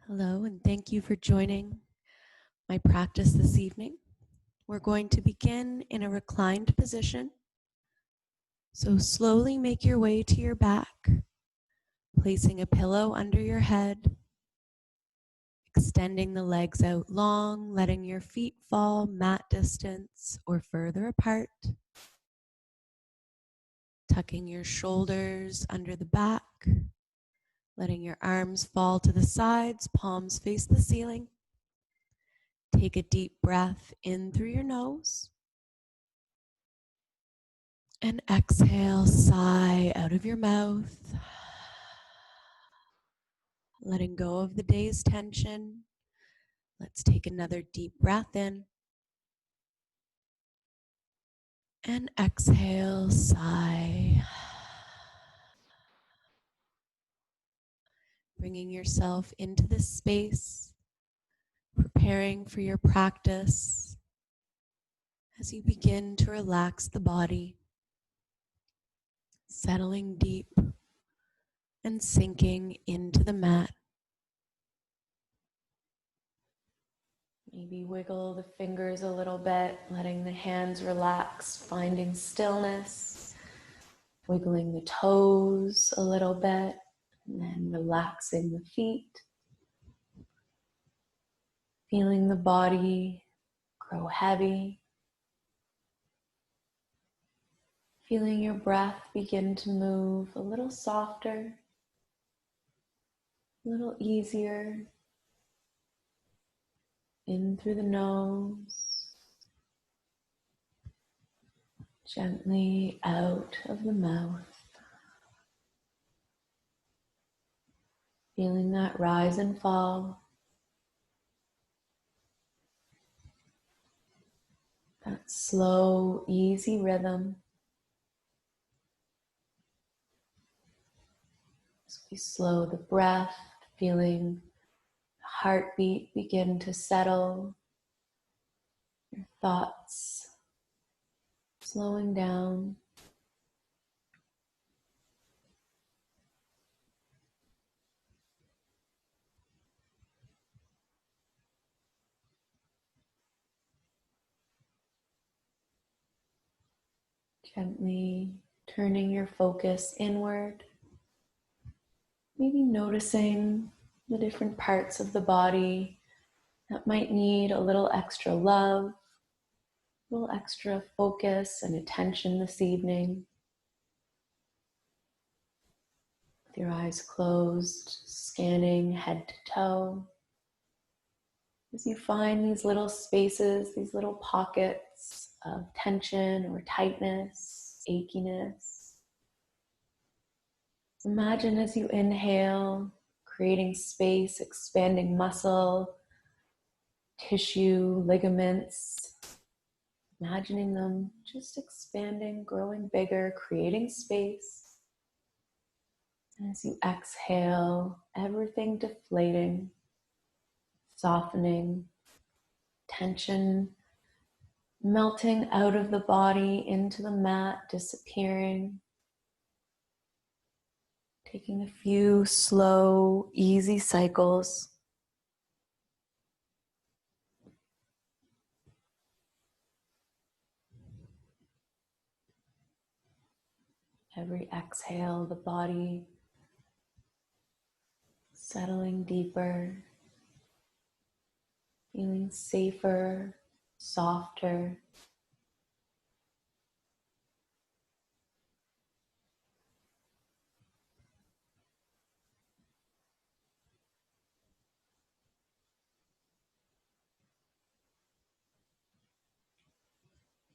Hello, and thank you for joining my practice this evening. We're going to begin in a reclined position. So slowly make your way to your back, placing a pillow under your head, extending the legs out long, letting your feet fall mat distance or further apart, tucking your shoulders under the back, letting your arms fall to the sides, palms face the ceiling. Take a deep breath in through your nose and exhale, sigh out of your mouth, letting go of the day's tension. Let's take another deep breath in and exhale, sigh. Bringing yourself into this space, preparing for your practice as you begin to relax the body, settling deep and sinking into the mat. Maybe wiggle the fingers a little bit, letting the hands relax, finding stillness, wiggling the toes a little bit, and then relaxing the feet. Feeling the body grow heavy. Feeling your breath begin to move a little softer, a little easier. In through the nose, gently out of the mouth. Feeling that rise and fall. That slow, easy rhythm. As we slow the breath, feeling the heartbeat begin to settle. Your thoughts slowing down. Gently turning your focus inward. Maybe noticing the different parts of the body that might need a little extra love, a little extra focus and attention this evening. With your eyes closed, scanning head to toe. As you find these little spaces, these little pockets of tension or tightness, achiness. Imagine as you inhale, creating space, expanding muscle, tissue, ligaments. Imagining them just expanding, growing bigger, creating space. And as you exhale, everything deflating, softening, tension melting out of the body into the mat, disappearing. Taking a few slow, easy cycles. Every exhale, the body settling deeper, feeling safer, softer.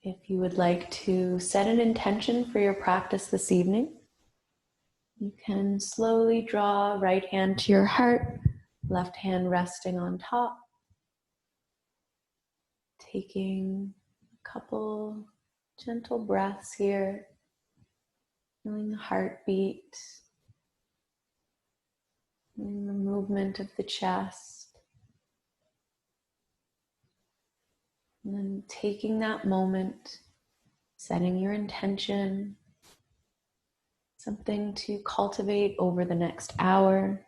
If you would like to set an intention for your practice this evening, you can slowly draw right hand to your heart, left hand resting on top. Taking a couple gentle breaths here, feeling the heartbeat, feeling the movement of the chest. And then taking that moment, setting your intention, something to cultivate over the next hour,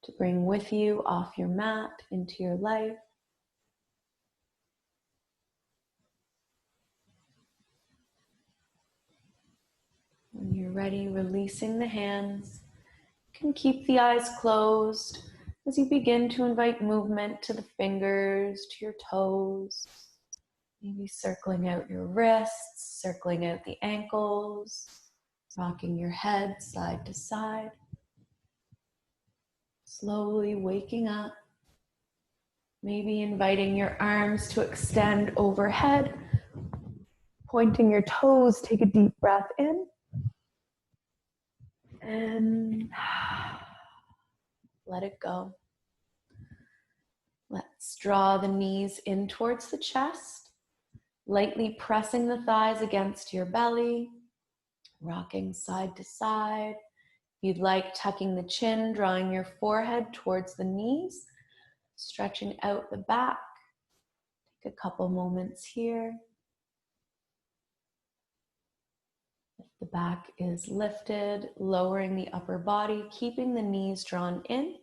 to bring with you off your mat into your life. When you're ready, releasing the hands. You can keep the eyes closed as you begin to invite movement to the fingers, to your toes. Maybe circling out your wrists, circling out the ankles, rocking your head side to side. Slowly waking up. Maybe inviting your arms to extend overhead. Pointing your toes, take a deep breath in. And let it go. Let's draw the knees in towards the chest, lightly pressing the thighs against your belly, rocking side to side. If you'd like, tucking the chin, drawing your forehead towards the knees, stretching out the back. Take a couple moments here. If the back is lifted, lowering the upper body, keeping the knees drawn in,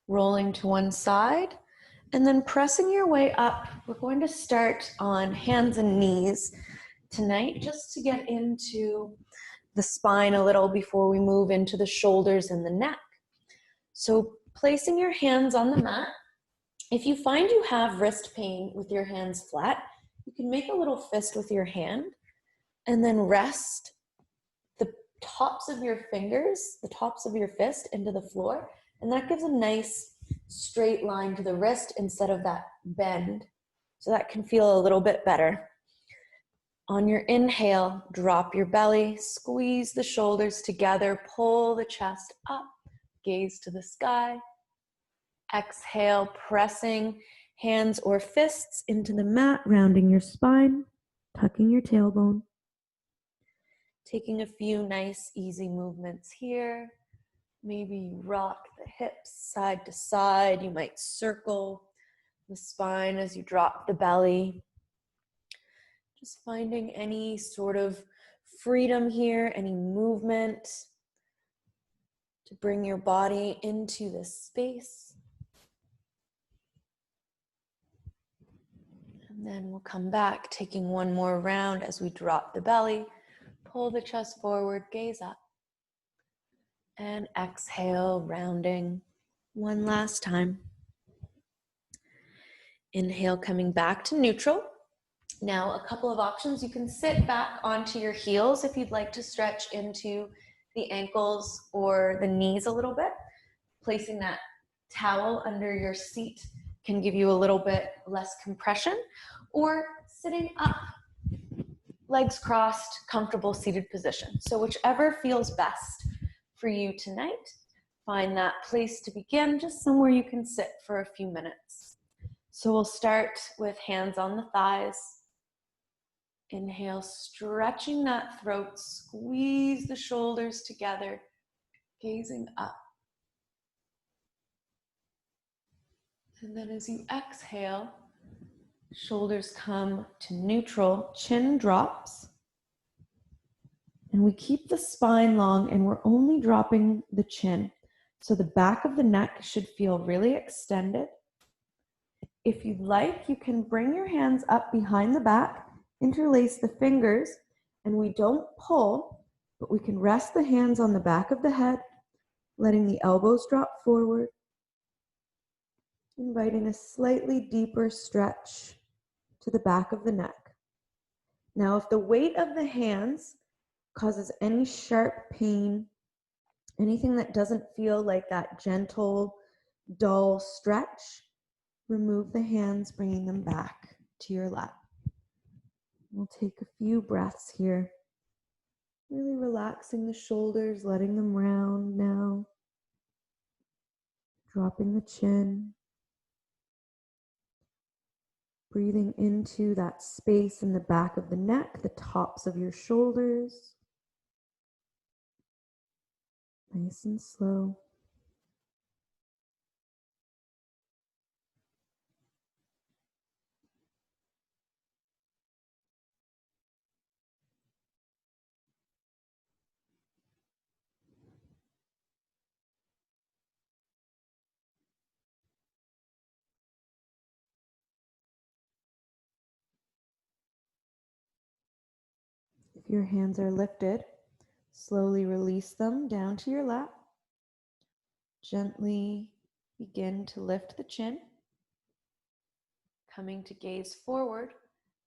rolling to one side, and then pressing your way up. We're going to start on hands and knees tonight, just to get into the spine a little before we move into the shoulders and the neck. So placing your hands on the mat. If you find you have wrist pain with your hands flat, you can make a little fist with your hand and then rest the tops of your fingers, the tops of your fist into the floor. And that gives a nice straight line to the wrist instead of that bend. So that can feel a little bit better. On your inhale, drop your belly, squeeze the shoulders together, pull the chest up, gaze to the sky. Exhale, pressing hands or fists into the mat, rounding your spine, tucking your tailbone. Taking a few nice, easy movements here. Maybe you rock the hips side to side. You might circle the spine as you drop the belly. Just finding any sort of freedom here, any movement to bring your body into this space. And then we'll come back, taking one more round as we drop the belly, pull the chest forward, gaze up. And exhale, rounding one last time. Inhale, coming back to neutral. Now, a couple of options. You can sit back onto your heels if you'd like to stretch into the ankles or the knees a little bit. Placing that towel under your seat can give you a little bit less compression. Or sitting up, legs crossed, comfortable seated position. So whichever feels best for you tonight, find that place to begin, just somewhere you can sit for a few minutes. So we'll start with hands on the thighs. Inhale, stretching that throat, squeeze the shoulders together, gazing up. And then as you exhale, shoulders come to neutral, chin drops. And we keep the spine long and we're only dropping the chin. So the back of the neck should feel really extended. If you'd like, you can bring your hands up behind the back, interlace the fingers, and we don't pull, but we can rest the hands on the back of the head, letting the elbows drop forward, inviting a slightly deeper stretch to the back of the neck. Now, if the weight of the hands causes any sharp pain, anything that doesn't feel like that gentle, dull stretch, remove the hands, bringing them back to your lap. We'll take a few breaths here, really relaxing the shoulders, letting them round now, dropping the chin, breathing into that space in the back of the neck, the tops of your shoulders, nice and slow. your hands are lifted, slowly release them down to your lap. Gently begin to lift the chin, coming to gaze forward,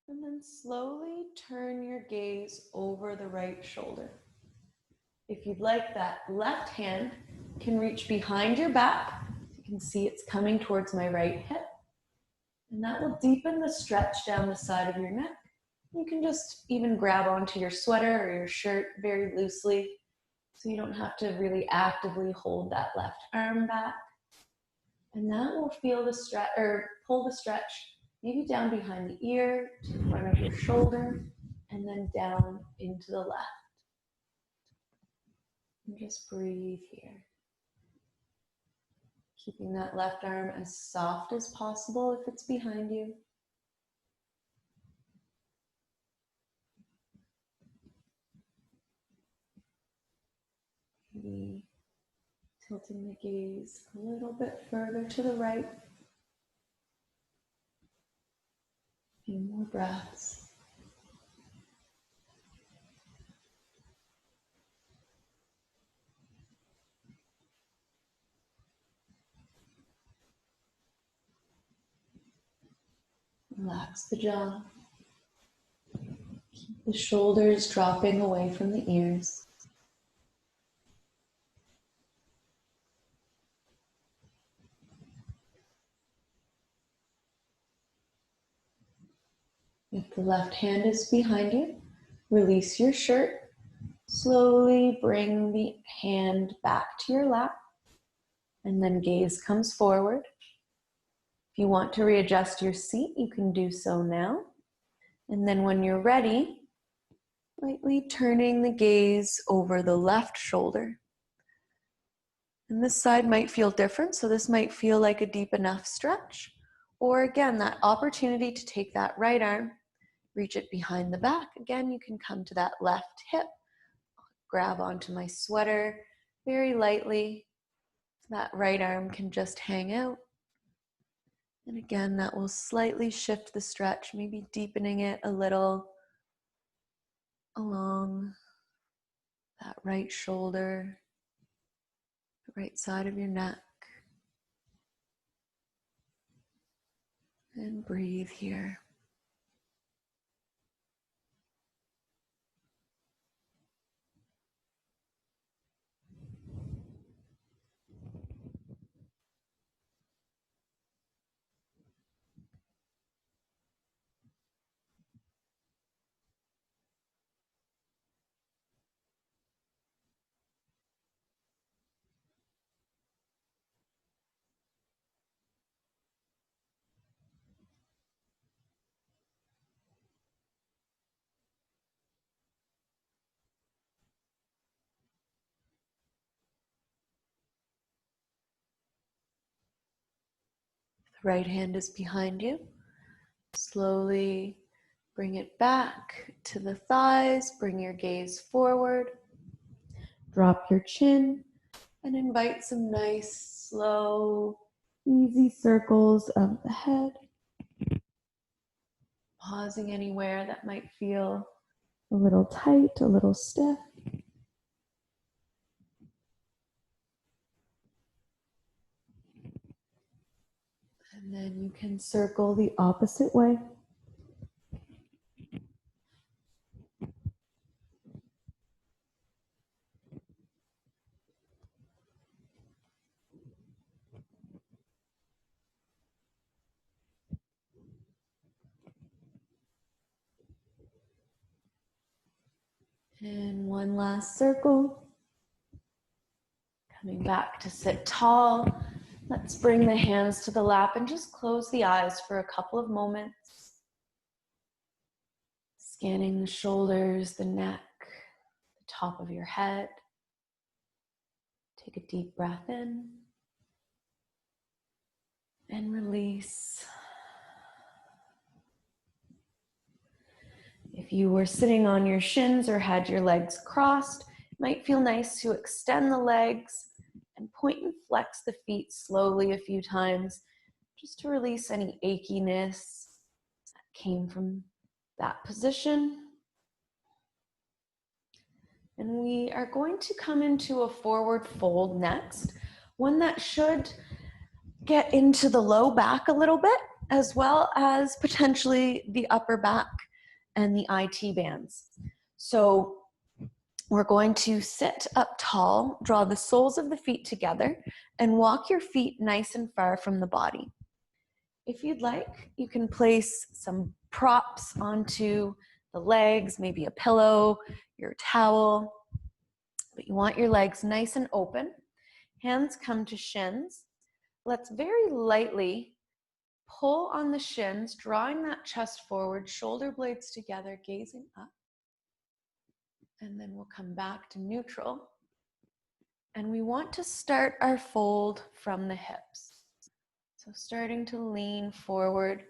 and then slowly turn your gaze over the right shoulder. If you'd like, that left hand can reach behind your back. You can see it's coming towards my right hip. And that will deepen the stretch down the side of your neck. You can just even grab onto your sweater or your shirt very loosely, so you don't have to really actively hold that left arm back. And that will feel the stretch, or pull the stretch maybe down behind the ear, to the front of your shoulder, and then down into the left. And just breathe here. Keeping that left arm as soft as possible if it's behind you. Maybe tilting the gaze a little bit further to the right. A few more breaths. Relax the jaw. Keep the shoulders dropping away from the ears. If the left hand is behind you, release your shirt. Slowly bring the hand back to your lap, and then gaze comes forward. If you want to readjust your seat, you can do so now. And then when you're ready, lightly turning the gaze over the left shoulder. And this side might feel different, so this might feel like a deep enough stretch. Or again, that opportunity to take that right arm, reach it behind the back. Again, you can come to that left hip, grab onto my sweater very lightly. That right arm can just hang out. And again, that will slightly shift the stretch, maybe deepening it a little along that right shoulder, the right side of your neck. And breathe here. The right hand is behind you. Slowly bring it back to the thighs. Bring your gaze forward. Drop your chin and invite some nice, slow, easy circles of the head. Pausing anywhere that might feel a little tight, a little stiff. And then you can circle the opposite way. And one last circle. Coming back to sit tall. Let's bring the hands to the lap and just close the eyes for a couple of moments. Scanning the shoulders, the neck, the top of your head. Take a deep breath in and release. If you were sitting on your shins or had your legs crossed, it might feel nice to extend the legs and point and flex the feet slowly a few times, just to release any achiness that came from that position. And we are going to come into a forward fold next, one that should get into the low back a little bit, as well as potentially the upper back and the IT bands. So we're going to sit up tall, draw the soles of the feet together, and walk your feet nice and far from the body. If you'd like, you can place some props onto the legs, maybe a pillow, your towel, but you want your legs nice and open. Hands come to shins. Let's very lightly pull on the shins, drawing that chest forward, shoulder blades together, gazing up. And then we'll come back to neutral. And we want to start our fold from the hips. So starting to lean forward.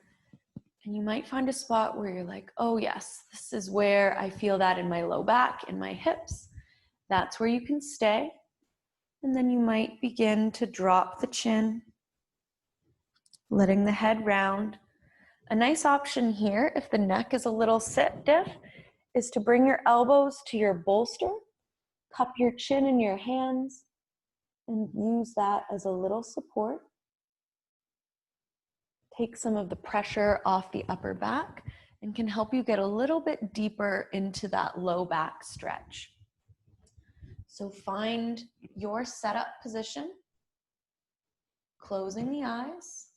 And you might find a spot where you're like, oh yes, this is where I feel that in my low back, in my hips. That's where you can stay. And then you might begin to drop the chin, letting the head round. A nice option here, if the neck is a little stiff, is to bring your elbows to your bolster, cup your chin in your hands, and use that as a little support. Take some of the pressure off the upper back and can help you get a little bit deeper into that low back stretch. So find your setup position, closing the eyes,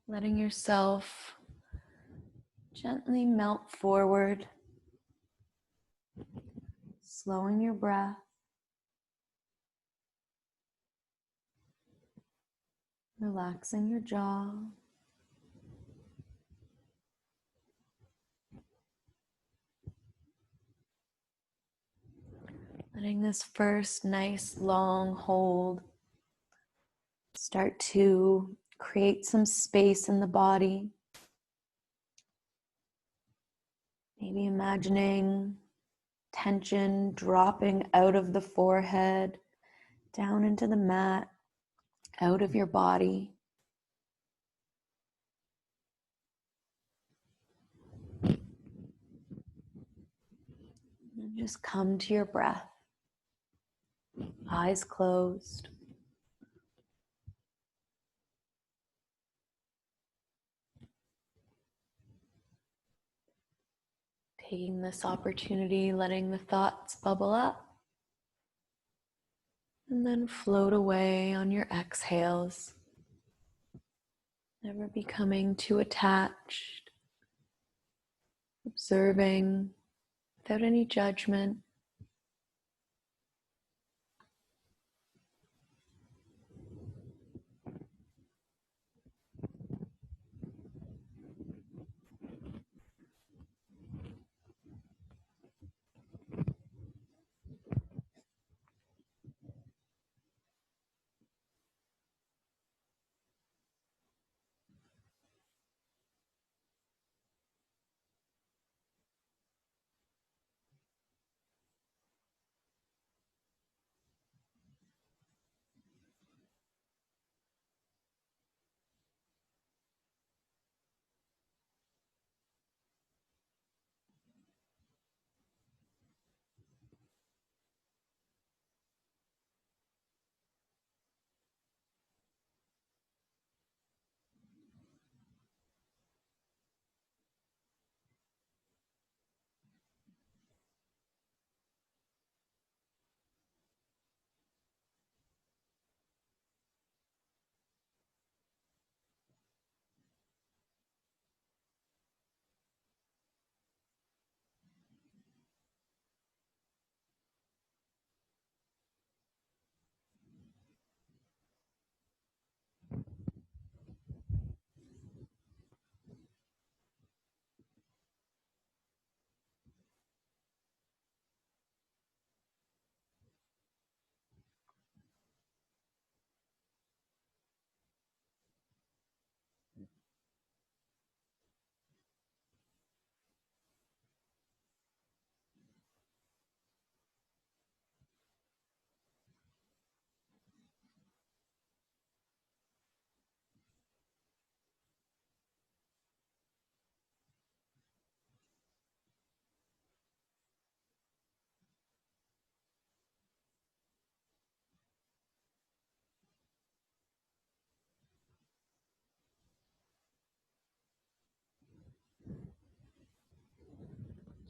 letting yourself gently melt forward, slowing your breath, relaxing your jaw. Letting this first nice long hold start to create some space in the body. Maybe imagining tension dropping out of the forehead, down into the mat, out of your body. And just come to your breath, eyes closed. Taking this opportunity, letting the thoughts bubble up and then float away on your exhales. Never becoming too attached, observing without any judgment.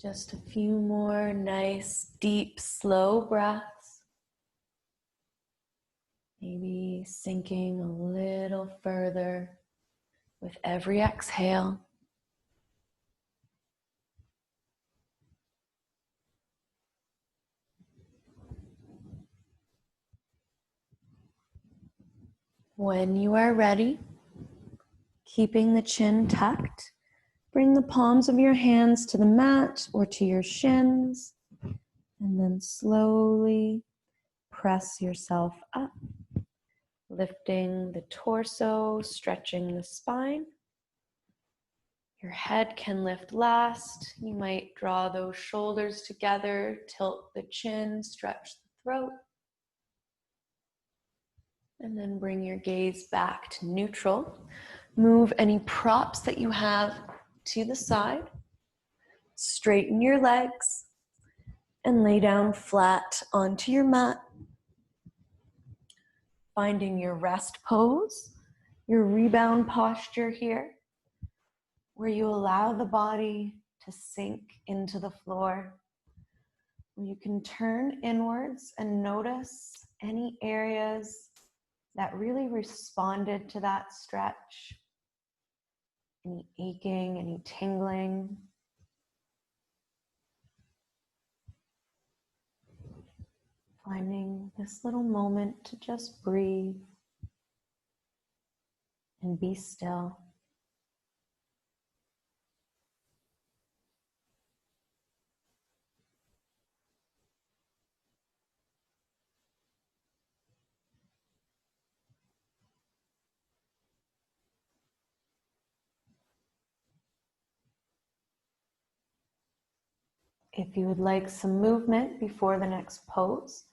Just a few more nice, deep, slow breaths. Maybe sinking a little further with every exhale. When you are ready, keeping the chin tucked, bring the palms of your hands to the mat or to your shins, and then slowly press yourself up, lifting the torso, stretching the spine. Your head can lift last. You might draw those shoulders together, tilt the chin, stretch the throat. And then bring your gaze back to neutral. Move any props that you have to the side. Straighten your legs and lay down flat onto your mat. Finding your rest pose, your rebound posture here, where you allow the body to sink into the floor. You can turn inwards and notice any areas that really responded to that stretch. Any aching, any tingling. Finding this little moment to just breathe and be still. If you would like some movement before the next pose,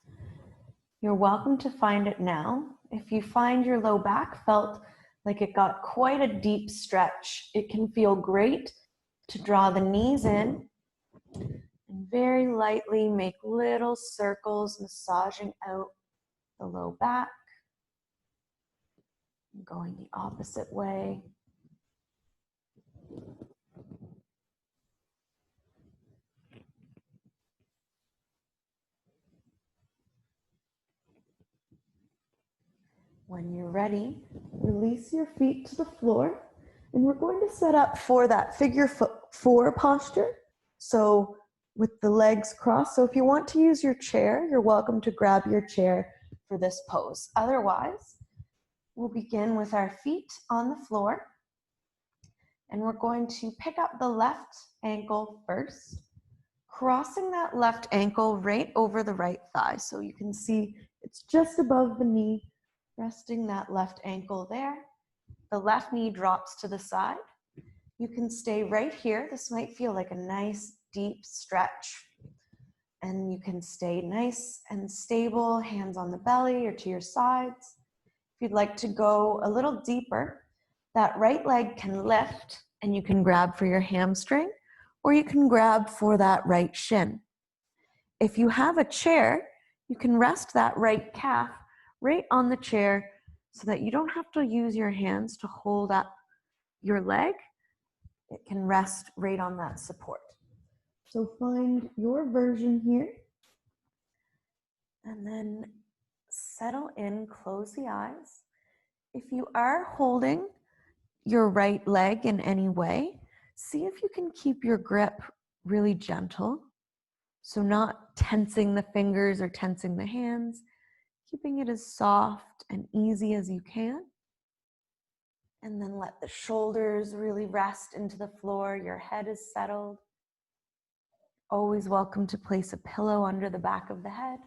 you're welcome to find it now. If you find your low back felt like it got quite a deep stretch, it can feel great to draw the knees in and very lightly make little circles, massaging out the low back, going the opposite way. When you're ready, release your feet to the floor, and we're going to set up for that figure four posture. So with the legs crossed. So if you want to use your chair, you're welcome to grab your chair for this pose. Otherwise, we'll begin with our feet on the floor, and we're going to pick up the left ankle first, crossing that left ankle right over the right thigh. So you can see it's just above the knee, resting that left ankle there. The left knee drops to the side. You can stay right here. This might feel like a nice deep stretch. And you can stay nice and stable, hands on the belly or to your sides. If you'd like to go a little deeper, that right leg can lift and you can grab for your hamstring, or you can grab for that right shin. If you have a chair, you can rest that right calf right on the chair so that you don't have to use your hands to hold up your leg. It can rest right on that support. So find your version here and then settle in, close the eyes. If you are holding your right leg in any way, see if you can keep your grip really gentle. So not tensing the fingers or tensing the hands, keeping it as soft and easy as you can. And then let the shoulders really rest into the floor. Your head is settled. Always welcome to place a pillow under the back of the head.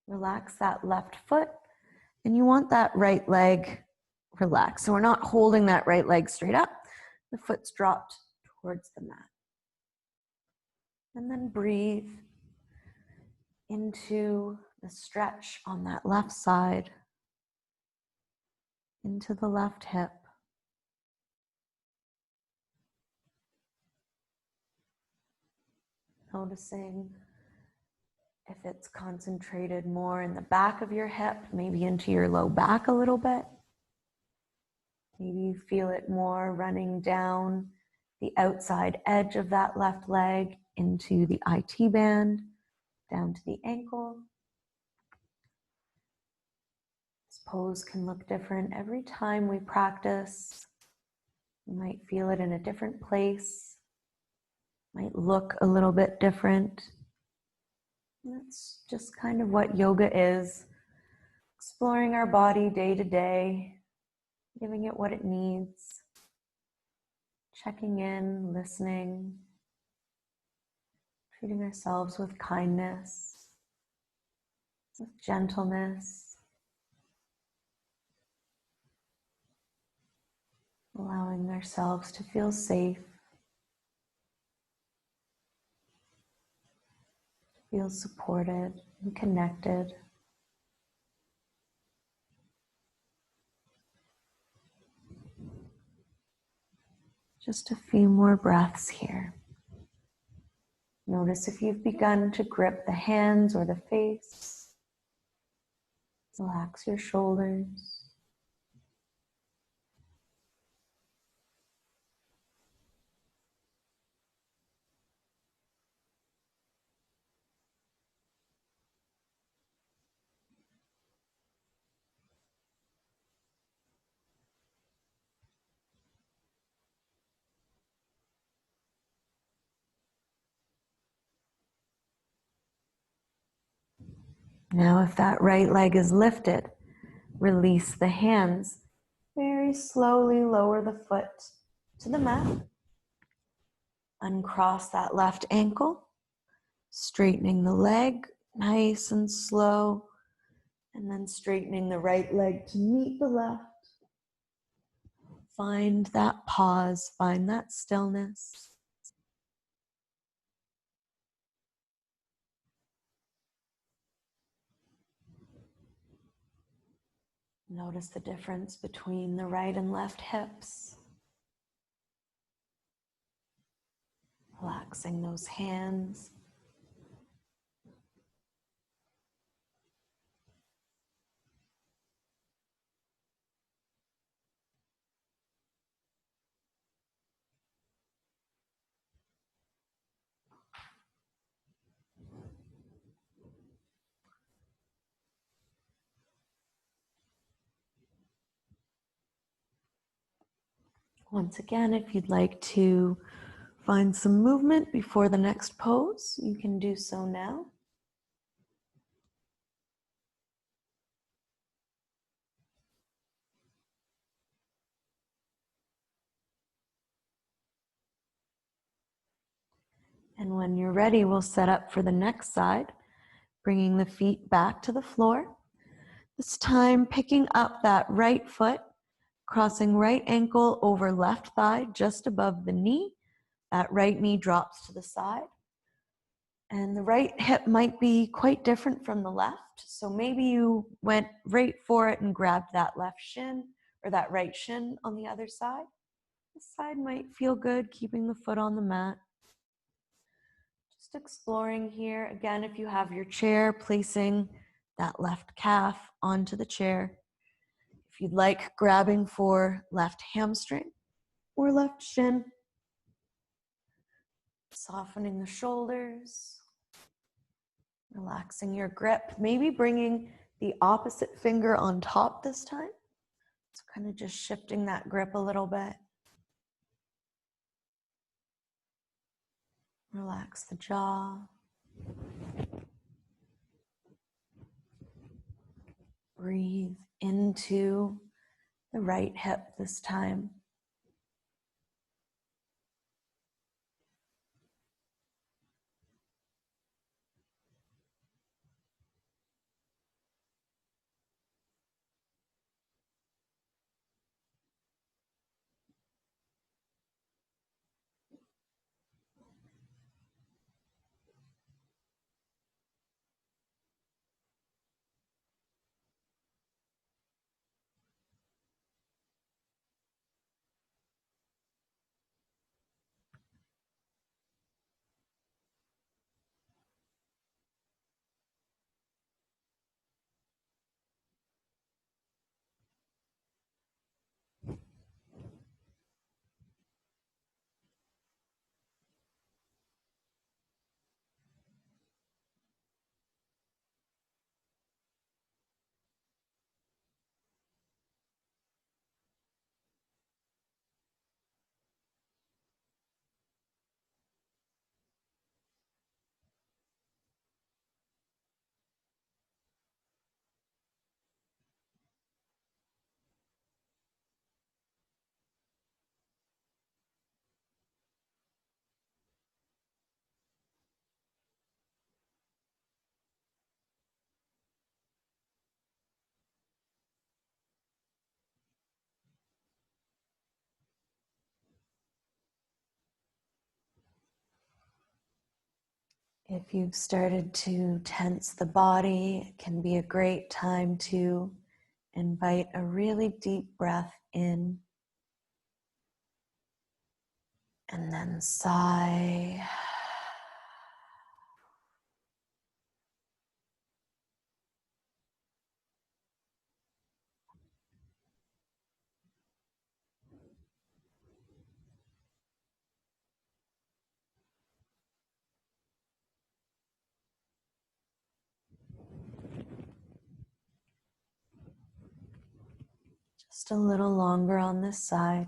Relax that left foot. And you want that right leg relaxed. So we're not holding that right leg straight up. The foot's dropped towards the mat. And then breathe into the stretch on that left side, into the left hip. Noticing if it's concentrated more in the back of your hip, maybe into your low back a little bit. Maybe you feel it more running down the outside edge of that left leg into the IT band, down to the ankle. This pose can look different every time we practice. You might feel it in a different place, might look a little bit different. That's just kind of what yoga is. Exploring our body day to day, giving it what it needs, checking in, listening, treating ourselves with kindness, with gentleness, allowing ourselves to feel safe, feel supported and connected. Just a few more breaths here. Notice if you've begun to grip the hands or the face. Relax your shoulders. Now, if that right leg is lifted, release the hands. Very slowly lower the foot to the mat. Uncross that left ankle, straightening the leg, nice and slow, and then straightening the right leg to meet the left. Find that pause, find that stillness. Notice the difference between the right and left hips. Relaxing those hands. Once again, if you'd like to find some movement before the next pose, you can do so now. And when you're ready, we'll set up for the next side, bringing the feet back to the floor. This time, picking up that right foot, crossing right ankle over left thigh just above the knee. That right knee drops to the side. And the right hip might be quite different from the left. So maybe you went right for it and grabbed that left shin or that right shin on the other side. This side might feel good, keeping the foot on the mat. Just exploring here. Again, if you have your chair, placing that left calf onto the chair. If you'd like, grabbing for left hamstring or left shin. Softening the shoulders. Relaxing your grip. Maybe bringing the opposite finger on top this time. So kind of just shifting that grip a little bit. Relax the jaw. Breathe into the right hip this time. If you've started to tense the body, it can be a great time to invite a really deep breath in and then sigh. Just a little longer on this side.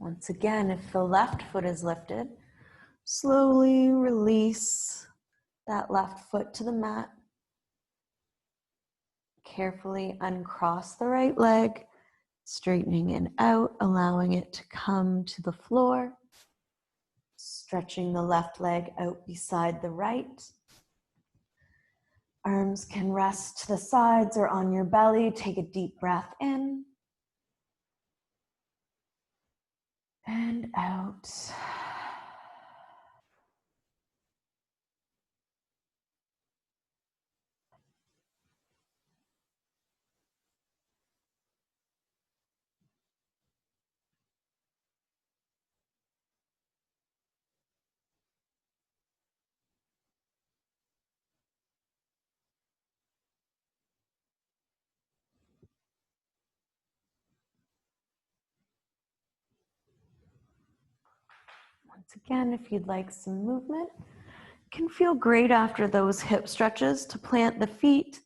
Once again, if the left foot is lifted, slowly release that left foot to the mat. Carefully uncross the right leg, straightening it out, allowing it to come to the floor. Stretching the left leg out beside the right. Arms can rest to the sides or on your belly. Take a deep breath in and out. Once again, if you'd like some movement, it can feel great after those hip stretches to plant the feet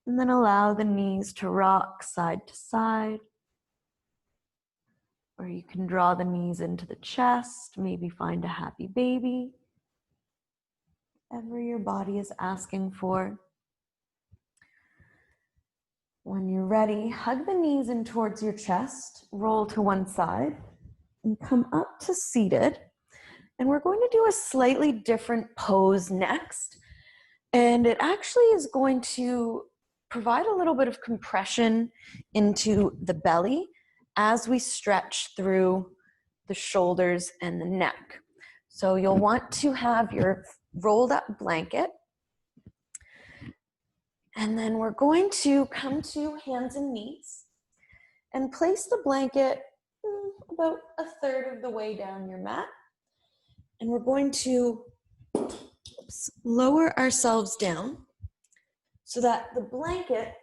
and then allow the knees to rock side to side. Or you can draw the knees into the chest, maybe find a happy baby. Whatever your body is asking for. When you're ready, hug the knees in towards your chest, roll to one side, and come up to seated. And we're going to do a slightly different pose next. And it actually is going to provide a little bit of compression into the belly as we stretch through the shoulders and the neck. So you'll want to have your rolled up blanket. And then we're going to come to hands and knees and place the blanket about a third of the way down your mat. And we're going to lower ourselves down so that the blanket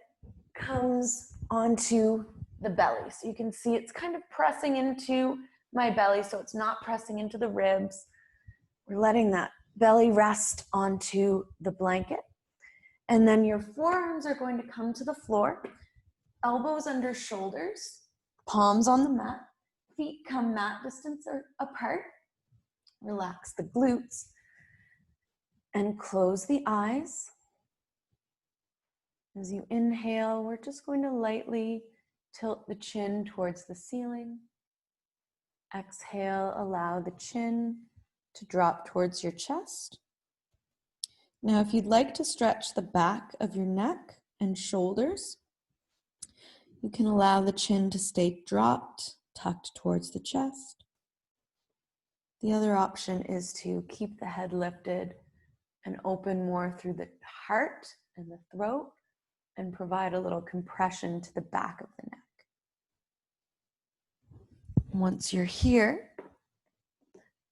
comes onto the belly. So you can see it's kind of pressing into my belly, so it's not pressing into the ribs. We're letting that belly rest onto the blanket. And then your forearms are going to come to the floor, elbows under shoulders, palms on the mat, feet come mat distance apart. Relax the glutes and close the eyes. As you inhale, we're just going to lightly tilt the chin towards the ceiling. Exhale, allow the chin to drop towards your chest. Now, if you'd like to stretch the back of your neck and shoulders, you can allow the chin to stay dropped, tucked towards the chest. The other option is to keep the head lifted and open more through the heart and the throat and provide a little compression to the back of the neck. Once you're here,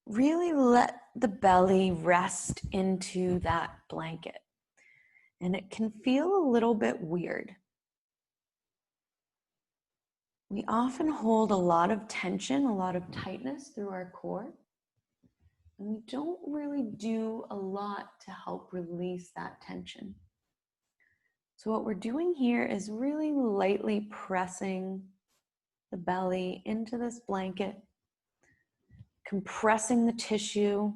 really let the belly rest into that blanket. And it can feel a little bit weird. We often hold a lot of tension, a lot of tightness through our core. And we don't really do a lot to help release that tension. So what we're doing here is really lightly pressing the belly into this blanket, compressing the tissue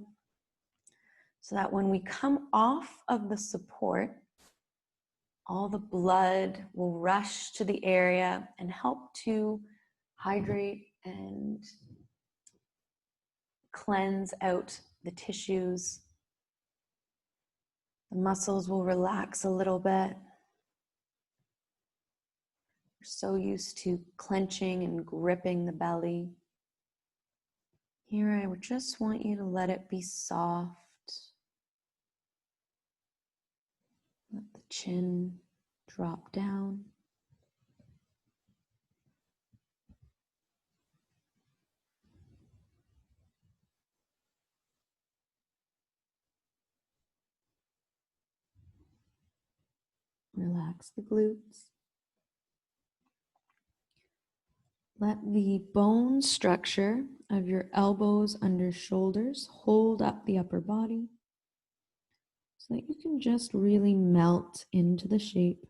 so that when we come off of the support, all the blood will rush to the area and help to hydrate and cleanse out the tissues. The muscles will relax a little bit. We're so used to clenching and gripping the belly. Here, I would just want you to let it be soft. Let the chin drop down. Relax the glutes. Let the bone structure of your elbows under shoulders hold up the upper body so that you can just really melt into the shape.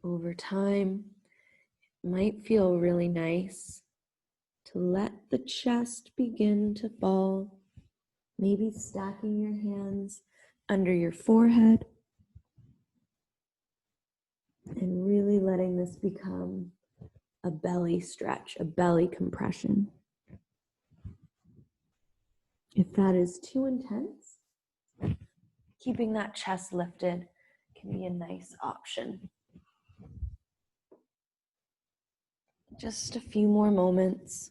Over time, it might feel really nice to let the chest begin to fall, maybe stacking your hands under your forehead and really letting this become a belly stretch, a belly compression. If that is too intense, keeping that chest lifted can be a nice option. Just a few more moments.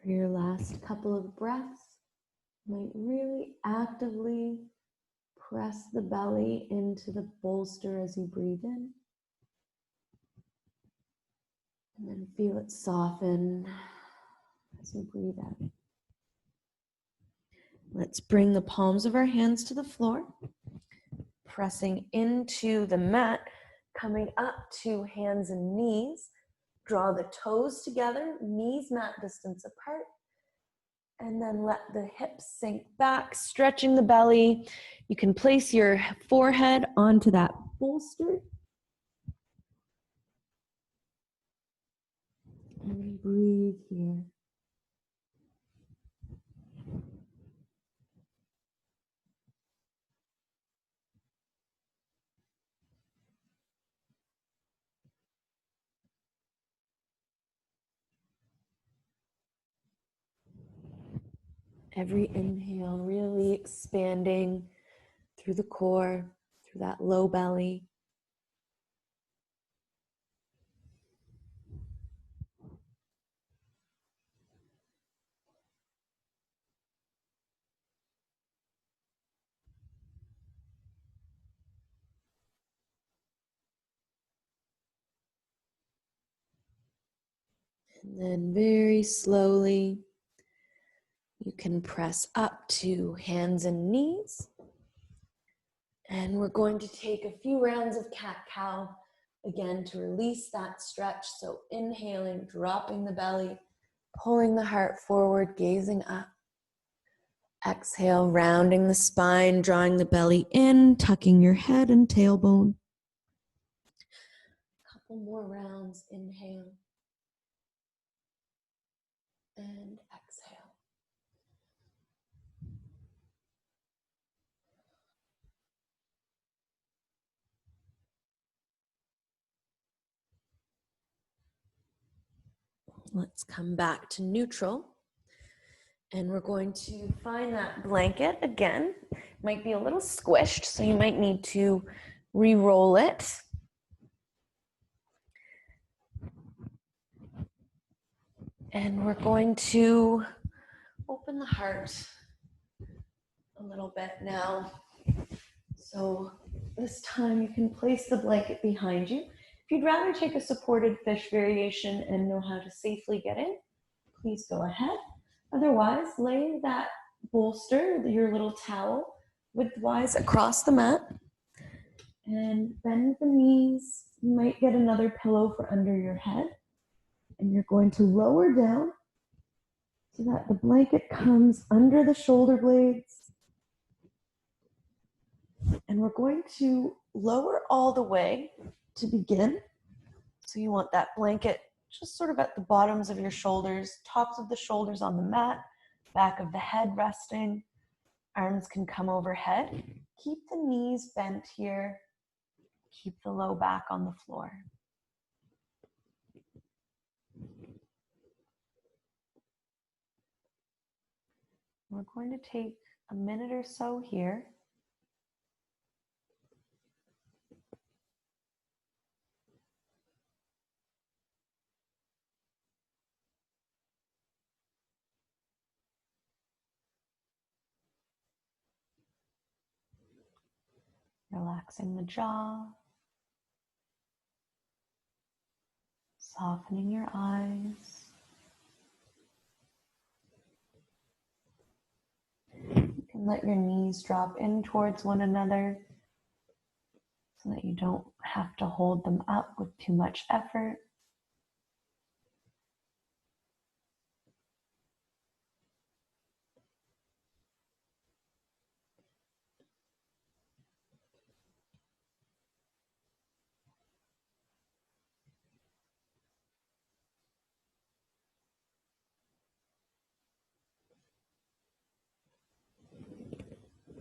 For your last couple of breaths, you might really actively press the belly into the bolster as you breathe in. And then feel it soften as you breathe out. Let's bring the palms of our hands to the floor, pressing into the mat, coming up to hands and knees. Draw the toes together, knees mat distance apart, and then let the hips sink back, stretching the belly. You can place your forehead onto that bolster. And breathe here. Every inhale really expanding through the core, through that low belly. And then very slowly, you can press up to hands and knees. And we're going to take a few rounds of cat-cow, again, to release that stretch. So inhaling, dropping the belly, pulling the heart forward, gazing up. Exhale, rounding the spine, drawing the belly in, tucking your head and tailbone. Couple more rounds, inhale. And exhale. Let's come back to neutral. And we're going to find that blanket again. might be a little squished, so you might need to re-roll it. And we're going to open the heart a little bit now. So this time you can place the blanket behind you. If you'd rather take a supported fish variation and know how to safely get in, please go ahead. Otherwise, lay that bolster, your little towel, widthwise across the mat and bend the knees. You might get another pillow for under your head. And you're going to lower down so that the blanket comes under the shoulder blades. And we're going to lower all the way to begin. So you want that blanket just sort of at the bottoms of your shoulders, tops of the shoulders on the mat, back of the head resting. Arms can come overhead. Keep the knees bent here. Keep the low back on the floor. We're going to take a minute or so here. Relaxing the jaw, softening your eyes. You can let your knees drop in towards one another so that you don't have to hold them up with too much effort.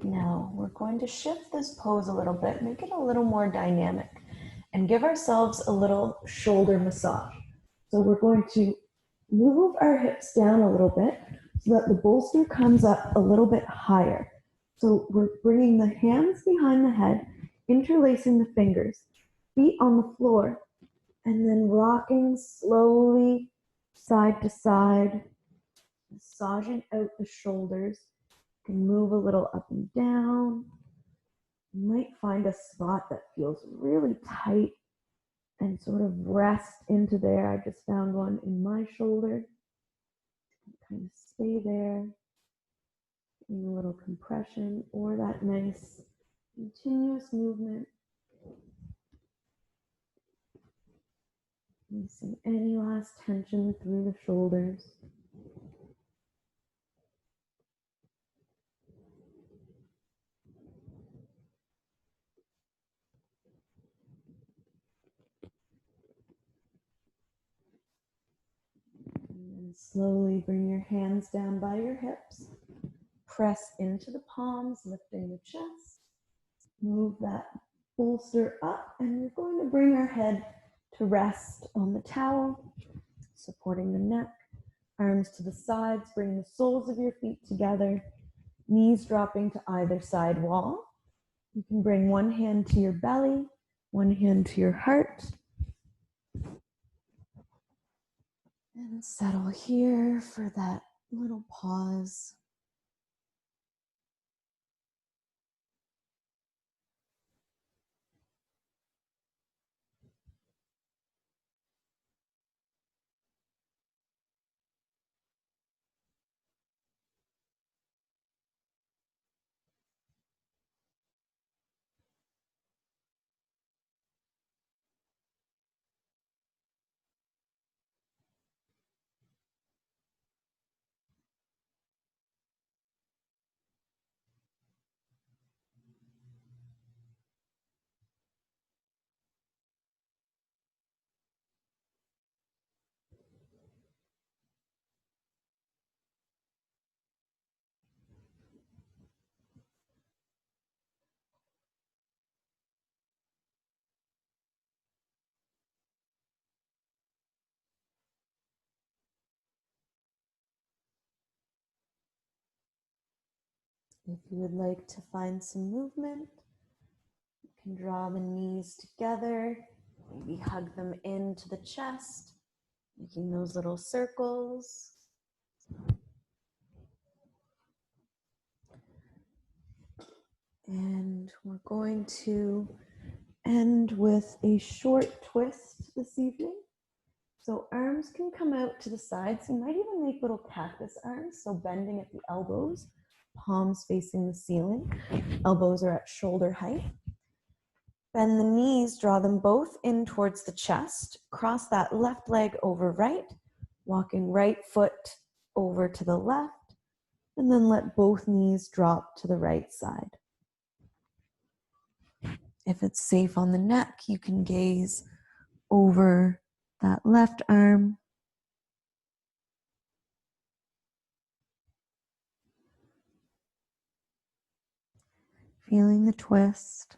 Now we're going to shift this pose a little bit, make it a little more dynamic, and give ourselves a little shoulder massage. So we're going to move our hips down a little bit so that the bolster comes up a little bit higher. So we're bringing the hands behind the head, interlacing the fingers, feet on the floor, and then rocking slowly side to side, massaging out the shoulders. You can move a little up and down. You might find a spot that feels really tight and sort of rest into there. I just found one in my shoulder. Kind of stay there in a little compression or that nice continuous movement. Releasing any last tension through the shoulders. And then slowly bring your hands down by your hips. Press into the palms, lifting the chest. Move that bolster up, and we're going to bring our head to rest on the towel, supporting the neck. Arms to the sides, bring the soles of your feet together, knees dropping to either side wall. You can bring one hand to your belly, one hand to your heart. And settle here for that little pause. If you would like to find some movement, you can draw the knees together, maybe hug them into the chest, making those little circles. And we're going to end with a short twist this evening. So arms can come out to the sides. You might even make little cactus arms, so bending at the elbows, palms facing the ceiling. Elbows are at shoulder height. Bend the knees, draw them both in towards the chest. Cross that left leg over right, walking right foot over to the left, and then let both knees drop to the right side. If it's safe on the neck, you can gaze over that left arm. Feeling the twist.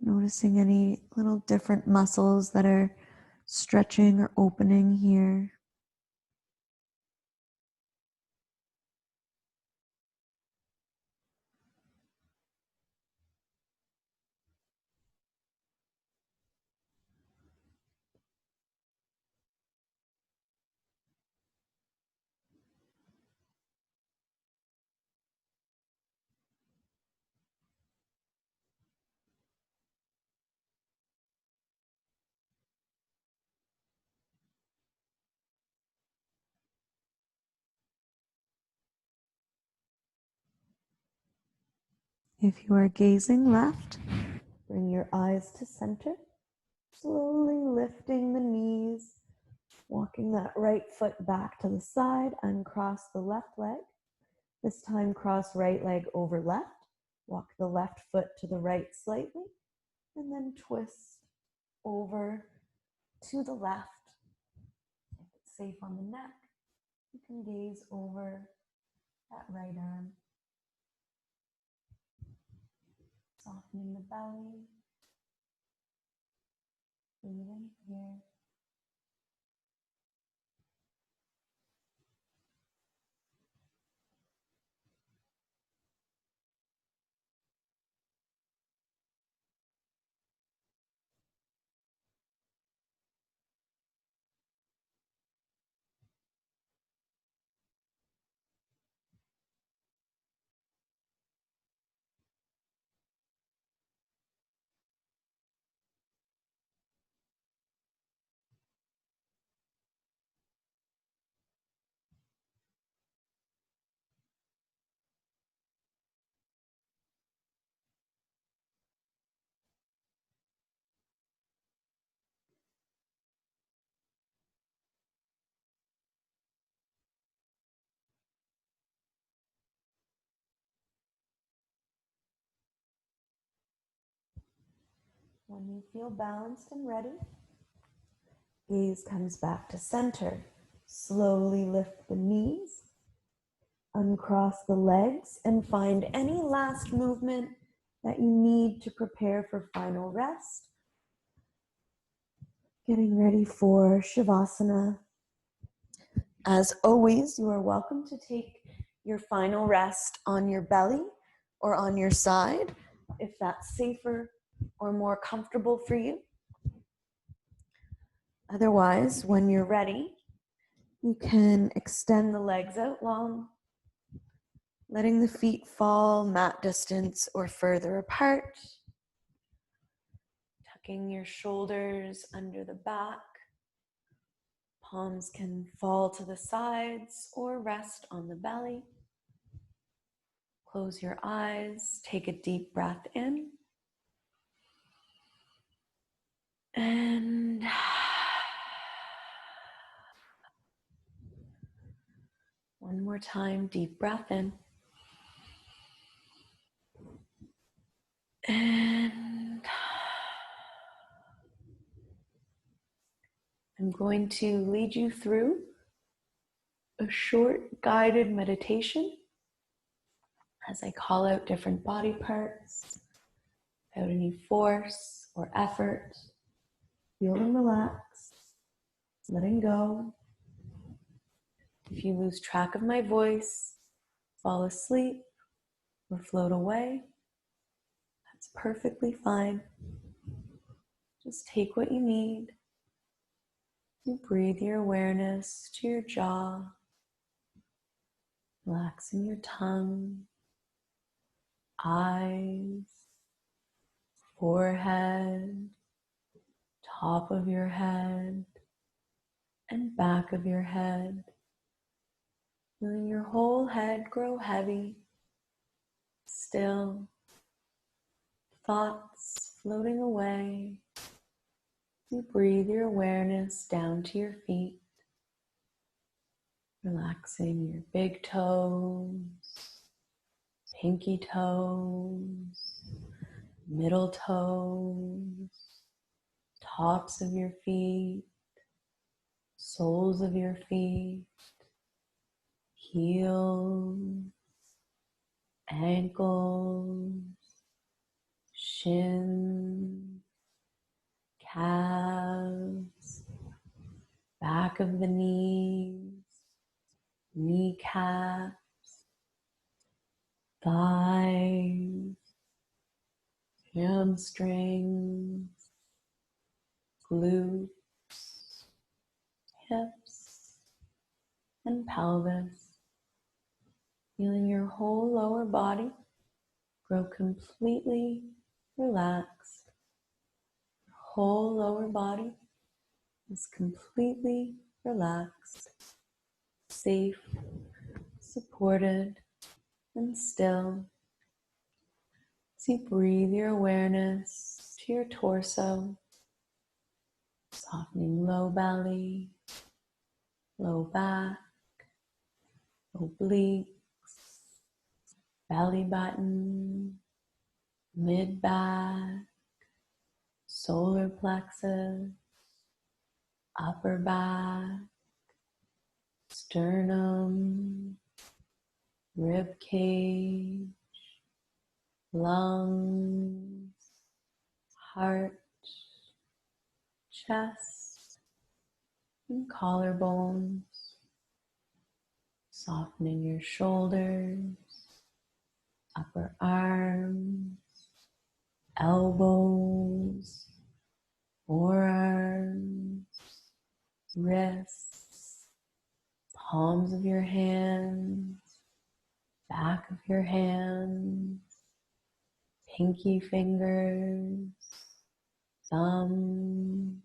Noticing any little different muscles that are stretching or opening here. If you are gazing left, bring your eyes to center, slowly lifting the knees, walking that right foot back to the side, uncross the left leg. This time cross right leg over left, walk the left foot to the right slightly, and then twist over to the left. If it's safe on the neck, you can gaze over that right arm, softening the belly, breathing here. When you feel balanced and ready, gaze comes back to center. Slowly lift the knees, uncross the legs, and find any last movement that you need to prepare for final rest. Getting ready for Shavasana. As always, you are welcome to take your final rest on your belly or on your side, if that's safer or more comfortable for you. Otherwise, when you're ready, you can extend the legs out long, letting the feet fall mat distance or further apart, tucking your shoulders under the back. Palms can fall to the sides or rest on the belly. Close your eyes, take a deep breath in, and one more time, deep breath in. And I'm going to lead you through a short guided meditation as I call out different body parts without any force or effort. Feel them relax, letting go. If you lose track of my voice, fall asleep, or float away, that's perfectly fine. Just take what you need. You breathe your awareness to your jaw, relaxing your tongue, eyes, forehead, top of your head, and back of your head. Feeling your whole head grow heavy, still, thoughts floating away. You breathe your awareness down to your feet, relaxing your big toes, pinky toes, middle toes, tops of your feet, soles of your feet, heels, ankles, shins, calves, back of the knees, kneecaps, thighs, hamstrings, glutes, hips, and pelvis. Feeling your whole lower body grow completely relaxed. Your whole lower body is completely relaxed, safe, supported, and still. As you breathe your awareness to your torso, softening low belly, low back, obliques, belly button, mid back, solar plexus, upper back, sternum, rib cage, lungs, heart, chest, and collarbones, softening your shoulders, upper arms, elbows, forearms, wrists, palms of your hands, back of your hands, pinky fingers, thumbs,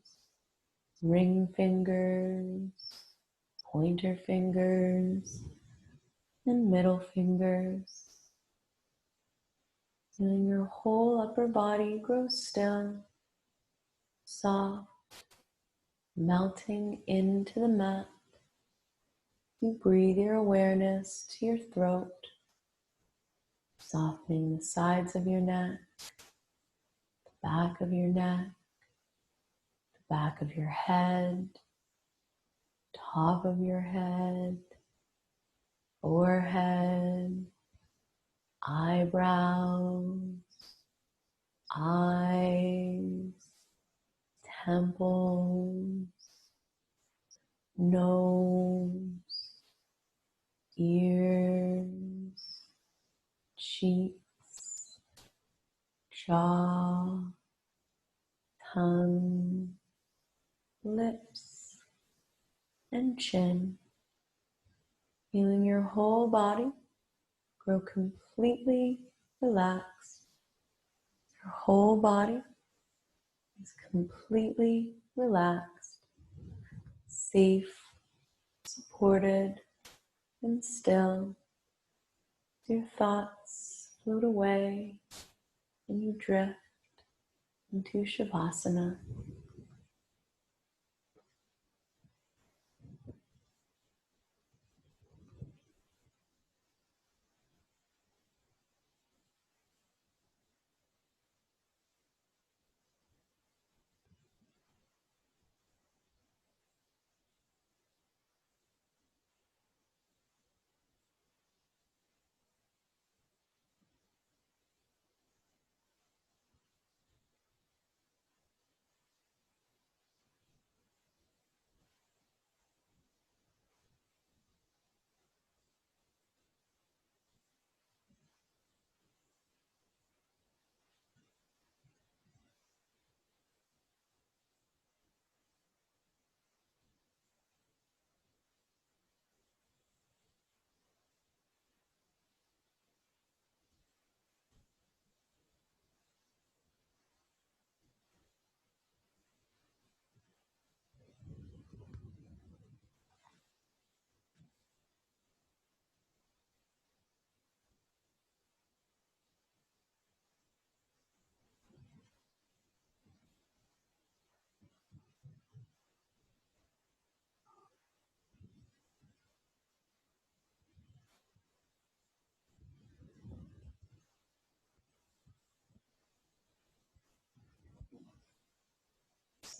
ring fingers, pointer fingers, and middle fingers. Feeling your whole upper body grow still, soft, melting into the mat. You breathe your awareness to your throat, softening the sides of your neck, the back of your neck, the back of your head, top of your head, forehead, eyebrows, eyes, temples, nose, ears, cheeks, jaw, tongue, lips, and chin. Feeling your whole body grow completely relaxed. Your whole body is completely relaxed, safe, supported, and still. Your thoughts float away and you drift into Shavasana.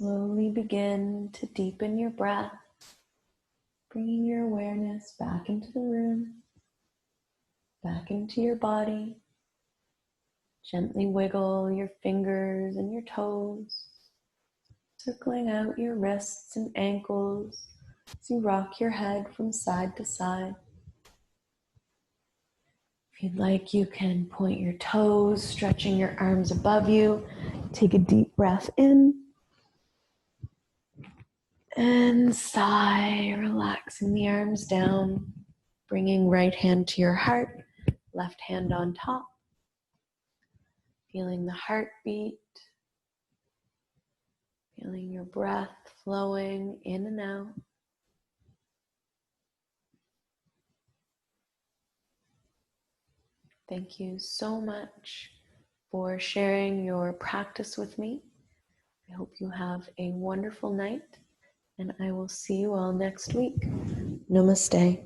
Slowly begin to deepen your breath, bringing your awareness back into the room, back into your body. Gently wiggle your fingers and your toes, circling out your wrists and ankles as you rock your head from side to side. If you'd like, you can point your toes, stretching your arms above you. Take a deep breath in and sigh, relaxing the arms down, bringing right hand to your heart, left hand on top. Feeling the heartbeat, feeling your breath flowing in and out. Thank you so much for sharing your practice with me. I hope you have a wonderful night, and I will see you all next week. Namaste.